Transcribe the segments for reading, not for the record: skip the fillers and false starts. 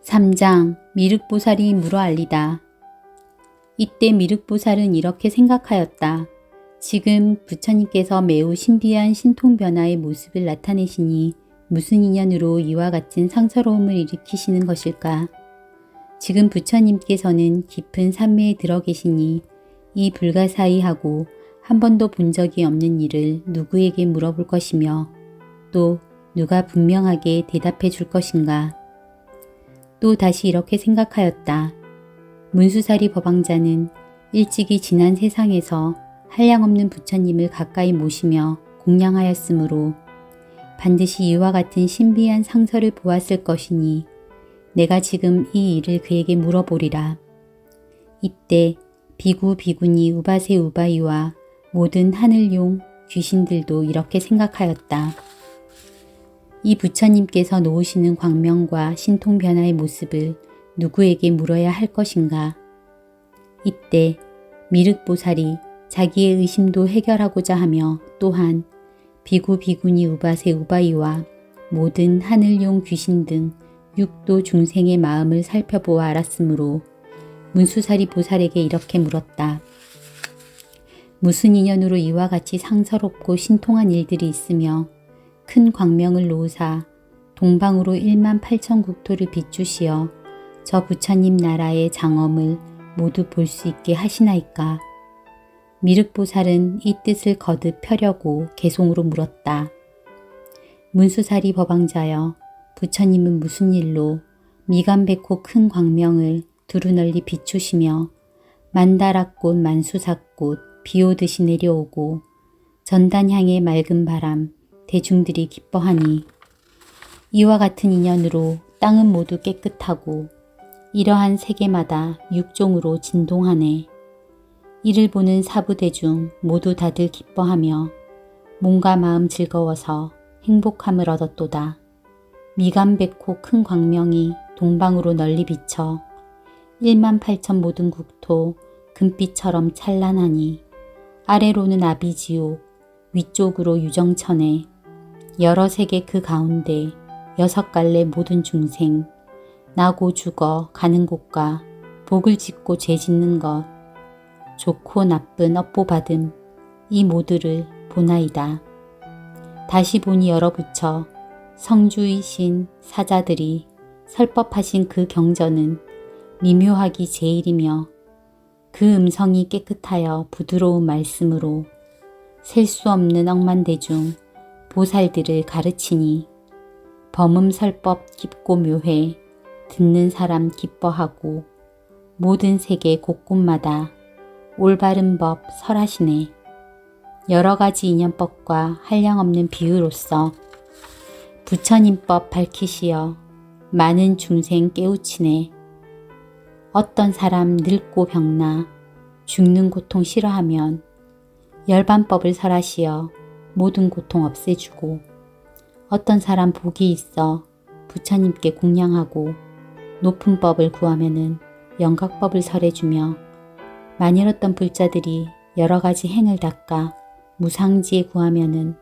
3장 미륵보살이 물어 알리다. 이때 미륵보살은 이렇게 생각하였다. 지금 부처님께서 매우 신비한 신통변화의 모습을 나타내시니 무슨 인연으로 이와 같은 상서로움을 일으키시는 것일까? 지금 부처님께서는 깊은 산매에 들어 계시니 이 불가사의하고 한 번도 본 적이 없는 일을 누구에게 물어볼 것이며 또 누가 분명하게 대답해 줄 것인가? 또 다시 이렇게 생각하였다. 문수사리 법왕자는 일찍이 지난 세상에서 한량없는 부처님을 가까이 모시며 공양하였으므로 반드시 이와 같은 신비한 상서를 보았을 것이니 내가 지금 이 일을 그에게 물어보리라. 이때 비구 비구니 우바세 우바이와 모든 하늘용 귀신들도 이렇게 생각하였다. 이 부처님께서 놓으시는 광명과 신통변화의 모습을 누구에게 물어야 할 것인가? 이때 미륵보살이 자기의 의심도 해결하고자 하며 또한 비구 비구니 우바세 우바이와 모든 하늘용 귀신 등 육도 중생의 마음을 살펴보아 알았으므로 문수사리 보살에게 이렇게 물었다. 무슨 인연으로 이와 같이 상서롭고 신통한 일들이 있으며 큰 광명을 놓으사 동방으로 1만 8천 국토를 비추시어 저 부처님 나라의 장엄을 모두 볼 수 있게 하시나이까? 미륵보살은 이 뜻을 거듭 펴려고 개송으로 물었다. 문수사리 법왕자여, 부처님은 무슨 일로 미간백호 큰 광명을 두루 널리 비추시며 만다라꽃 만수사꽃 비오듯이 내려오고 전단향의 맑은 바람 대중들이 기뻐하니 이와 같은 인연으로 땅은 모두 깨끗하고 이러한 세계마다 육종으로 진동하네. 이를 보는 사부대중 모두 다들 기뻐하며 몸과 마음 즐거워서 행복함을 얻었도다. 미간백호 큰 광명이 동방으로 널리 비쳐 1만 8천 모든 국토 금빛처럼 찬란하니 아래로는 아비지옥, 위쪽으로 유정천에 여러 세계 그 가운데 6갈래 모든 중생, 나고 죽어 가는 곳과 복을 짓고 죄 짓는 것, 좋고 나쁜 업보받음 이 모두를 보나이다. 다시 보니 여러 부처, 성주이신 사자들이 설법하신 그 경전은 미묘하기 제일이며 그 음성이 깨끗하여 부드러운 말씀으로 셀 수 없는 억만대중 보살들을 가르치니 범음설법 깊고 묘해 듣는 사람 기뻐하고 모든 세계 곳곳마다 올바른 법 설하시네. 여러 가지 인연법과 한량없는 비유로서 부처님법 밝히시어 많은 중생 깨우치네. 어떤 사람 늙고 병나 죽는 고통 싫어하면 열반법을 설하시어 모든 고통 없애주고 어떤 사람 복이 있어 부처님께 공양하고 높은 법을 구하면은 영각법을 설해주며 만일 어떤 불자들이 여러 가지 행을 닦아 무상지에 구하면은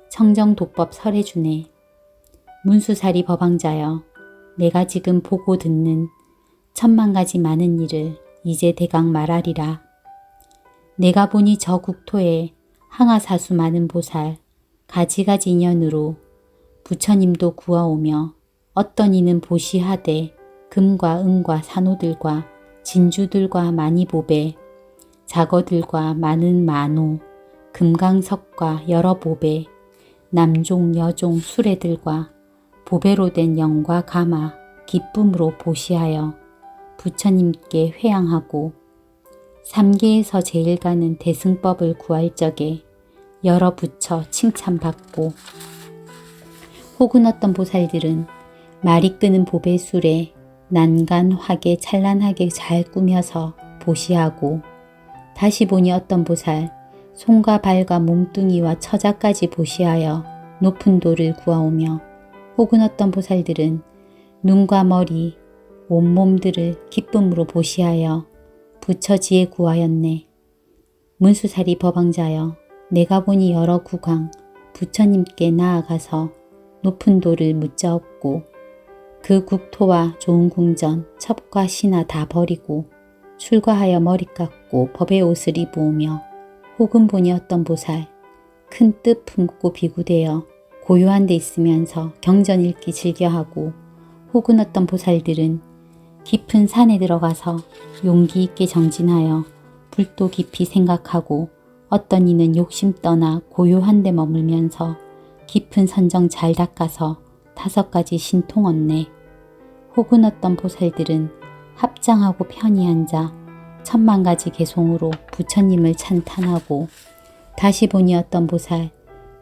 청정도법 설해주네. 문수사리 법왕자여, 내가 지금 보고 듣는 천만 가지 많은 일을 이제 대강 말하리라. 내가 보니 저 국토에 항아사수 많은 보살, 가지가지 인연으로 부처님도 구하오며 어떤 이는 보시하되 금과 은과 산호들과 진주들과 많이 보배, 자거들과 많은 만호, 금강석과 여러 보배, 남종 여종 수레들과 보배로 된 영과 가마, 기쁨으로 보시하여 부처님께 회양하고 삼계에서 제일 가는 대승법을 구할 적에 여러 부처 칭찬받고 혹은 어떤 보살들은 말이 끄는 보배술에 난간화게 찬란하게 잘 꾸며서 보시하고 다시 보니 어떤 보살 손과 발과 몸뚱이와 처자까지 보시하여 높은 도를 구하오며 혹은 어떤 보살들은 눈과 머리, 온몸들을 기쁨으로 보시하여 부처지에 구하였네. 문수사리 법왕자여, 내가 보니 여러 구강 부처님께 나아가서 높은 도를 묻자옵고 그 국토와 좋은 궁전, 첩과 신하 다 버리고 출가하여 머리 깎고 법의 옷을 입으오며 혹은 보니 어떤 보살 큰 뜻 품고 비구되어 고요한 데 있으면서 경전 읽기 즐겨하고 혹은 어떤 보살들은 깊은 산에 들어가서 용기 있게 정진하여 불도 깊이 생각하고 어떤 이는 욕심 떠나 고요한 데 머물면서 깊은 선정 잘 닦아서 5가지 신통 얻네. 혹은 어떤 보살들은 합장하고 편히 앉아 10,000가지 개송으로 부처님을 찬탄하고 다시 보니 어떤 보살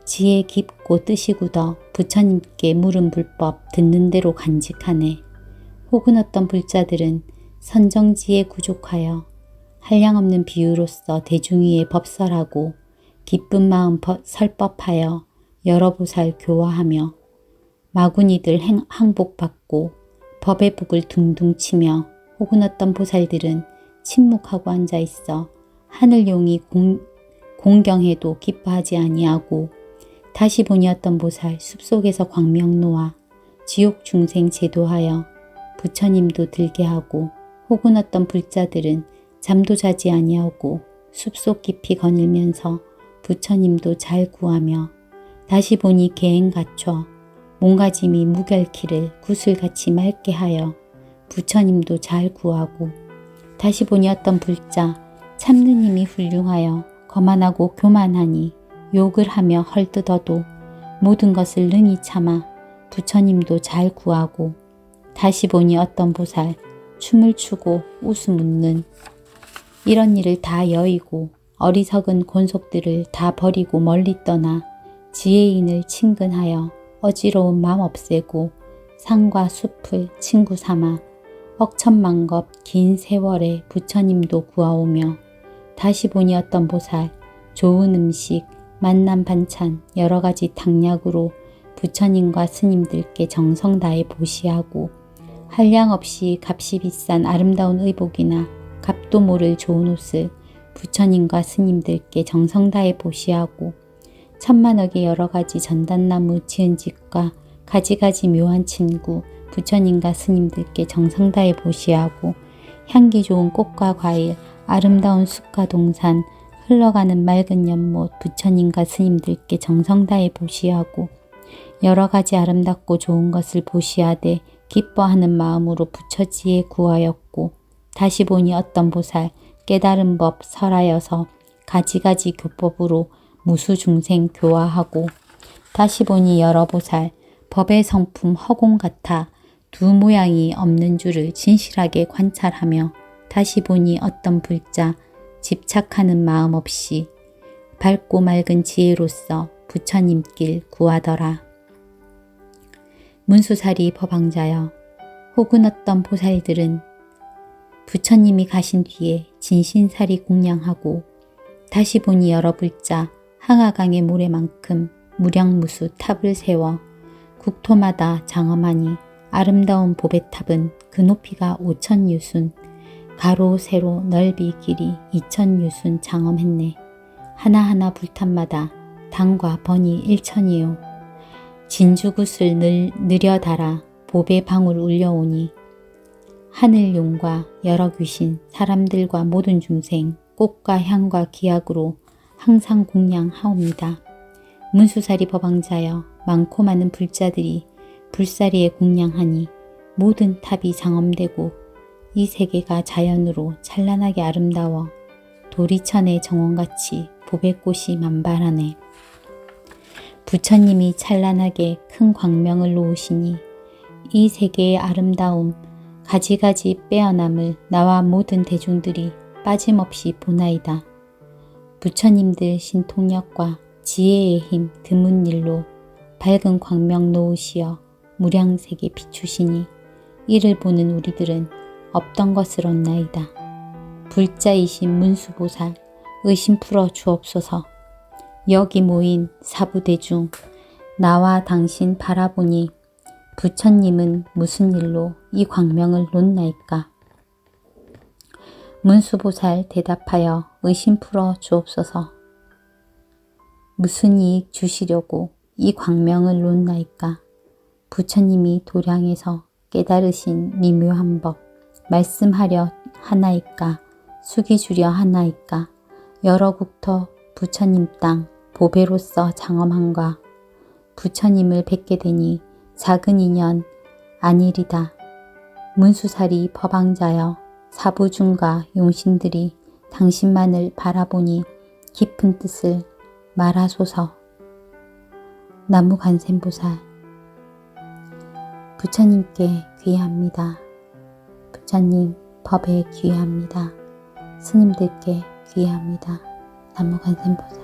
지혜 깊고 뜻이 굳어 부처님께 물은 불법 듣는 대로 간직하네. 혹은 어떤 불자들은 선정지에 구족하여 한량없는 비유로서 대중위에 법설하고 기쁜 마음 설법하여 여러 보살 교화하며 마구니들 항복받고 법의 북을 둥둥 치며 혹은 어떤 보살들은 침묵하고 앉아있어 하늘용이 공경해도 기뻐하지 아니하고 다시 보니 어떤 보살 숲속에서 광명 놓아 지옥 중생 제도하여 부처님도 들게 하고 혹은 어떤 불자들은 잠도 자지 아니하고 숲속 깊이 거닐면서 부처님도 잘 구하며 다시 보니 계행 갖춰 몸가짐이 무결키를 구슬같이 맑게 하여 부처님도 잘 구하고 다시 보니 어떤 불자 참는 힘이 훌륭하여 거만하고 교만하니 욕을 하며 헐뜯어도 모든 것을 능히 참아 부처님도 잘 구하고 다시 보니 어떤 보살 춤을 추고 웃음 웃는 이런 일을 다 여의고 어리석은 곤속들을 다 버리고 멀리 떠나 지혜인을 친근하여 어지러운 마음 없애고 산과 숲을 친구 삼아 억천만겁 긴 세월에 부처님도 구하오며 다시 보니 어떤 보살 좋은 음식 만난 반찬 여러가지 탕약으로 부처님과 스님들께 정성 다해 보시하고 한량없이 값이 비싼 아름다운 의복이나 값도 모를 좋은 옷을 부처님과 스님들께 정성 다해 보시하고 10,000억의 여러가지 전단나무 지은집과 가지가지 묘한 침구 부처님과 스님들께 정성 다해 보시하고 향기 좋은 꽃과 과일 아름다운 숲과 동산 흘러가는 맑은 연못 부처님과 스님들께 정성 다해 보시하고 여러가지 아름답고 좋은 것을 보시하되 기뻐하는 마음으로 부처지에 구하였고 다시 보니 어떤 보살 깨달은 법 설하여서 가지가지 교법으로 무수중생 교화하고 다시 보니 여러 보살 법의 성품 허공 같아 두 모양이 없는 줄을 진실하게 관찰하며 다시 보니 어떤 불자 집착하는 마음 없이 밝고 맑은 지혜로서 부처님길 구하더라. 문수사리 법왕자여 혹은 어떤 보살들은 부처님이 가신 뒤에 진신사리 공양하고 다시 보니 여러 불자 항아강의 모래만큼 무량무수 탑을 세워 국토마다 장엄하니 아름다운 보배탑은 그 높이가 5,000유순 가로 세로 넓이 길이 2,000유순 장엄했네. 하나하나 불탑마다 당과 번이 1,000이요. 진주굿을 느려 달아 보배 방울 울려오니 하늘용과 여러 귀신 사람들과 모든 중생 꽃과 향과 기약으로 항상 공양하옵니다. 문수사리 법왕자여 많고 많은 불자들이 불사리에 공양하니 모든 탑이 장엄되고 이 세계가 자연으로 찬란하게 아름다워 도리천의 정원같이 보배꽃이 만발하네. 부처님이 찬란하게 큰 광명을 놓으시니 이 세계의 아름다움 가지가지 빼어남을 나와 모든 대중들이 빠짐없이 보나이다. 부처님들 신통력과 지혜의 힘 드문 일로 밝은 광명 놓으시어 무량세계 비추시니 이를 보는 우리들은 없던 것을 얻나이다. 불자이신 문수보살 의심 풀어 주옵소서. 여기 모인 사부대중 나와 당신 바라보니 부처님은 무슨 일로 이 광명을 놓나이까? 문수보살 대답하여 의심 풀어 주옵소서. 무슨 이익 주시려고 이 광명을 놓나이까? 부처님이 도량에서 깨달으신 미묘한 법, 말씀하려 하나이까, 숙이주려 하나이까, 여러 국토 부처님 땅, 보배로서 장엄한가, 부처님을 뵙게 되니 작은 인연 아니리다. 문수살이 법왕자여, 사부중과 용신들이 당신만을 바라보니 깊은 뜻을 말하소서. 나무관세음보살. 부처님께 귀합니다. 부처님 법에 귀합니다. 스님들께 귀합니다. 나무관세음보살.